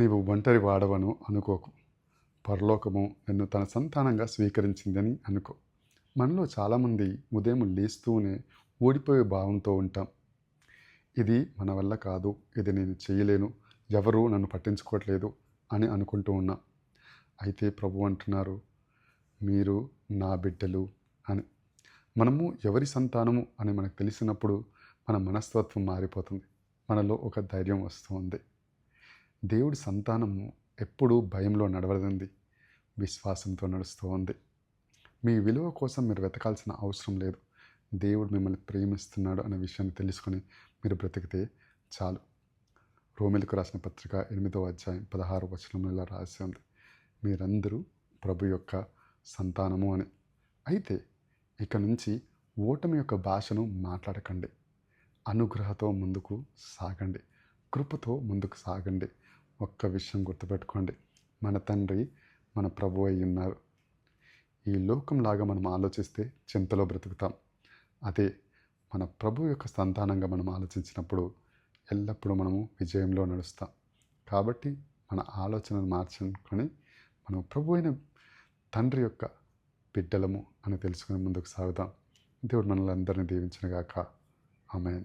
నీవు ఒంటరి వాడవను అనుకోకు. పరలోకము నిన్ను తన సంతానంగా స్వీకరించిందని అనుకో. మనలో చాలామంది ఉదయం లేస్తూనే ఓడిపోయే భావంతో ఉంటాం. ఇది మన వల్ల కాదు, ఇది నేను చేయలేను, ఎవరు నన్ను పట్టించుకోవట్లేదు అని అనుకుంటూ ఉన్నా. అయితే ప్రభు అంటున్నారు, మీరు నా బిడ్డలు అని. మనము ఎవరి సంతానము అని మనకు తెలిసినప్పుడు మన మనస్తత్వం మారిపోతుంది. మనలో ఒక ధైర్యం వస్తుంది. దేవుడి సంతానము ఎప్పుడూ భయంలో నడవదండి, విశ్వాసంతో నడుస్తూ ఉంది. మీ విలువ కోసం మీరు వెతకాల్సిన అవసరం లేదు. దేవుడు మిమ్మల్ని ప్రేమిస్తున్నాడు అనే విషయాన్ని తెలుసుకొని మీరు బ్రతికితే చాలు. రోమిలకు రాసిన పత్రిక 8వ అధ్యాయం 16వ వచనంలో ఇలా రాసి ఉంది, మీరందరూ ప్రభు యొక్క సంతానము అని. అయితే ఇక నుంచి ఓటమి యొక్క భాషను మాట్లాడకండి. అనుగ్రహంతో ముందుకు సాగండి, కృపతో ముందుకు సాగండి. ఒక్క విషయం గుర్తుపెట్టుకోండి, మన తండ్రి మన ప్రభు అయి ఉన్నారు. ఈ లోకంలాగా మనం ఆలోచిస్తే చింతలో బ్రతుకుతాం. అదే మన ప్రభు యొక్క సంతానంగా మనం ఆలోచించినప్పుడు ఎల్లప్పుడూ మనము విజయంలో నడుస్తాం. కాబట్టి మన ఆలోచనను మార్చుకొని మనం ప్రభు అయిన తండ్రి యొక్క బిడ్డలము అని తెలుసుకుని ముందుకు సాగుదాం. దేవుడు మనల్ని అందరినీ దీవించునుగాక. ఆమేన్.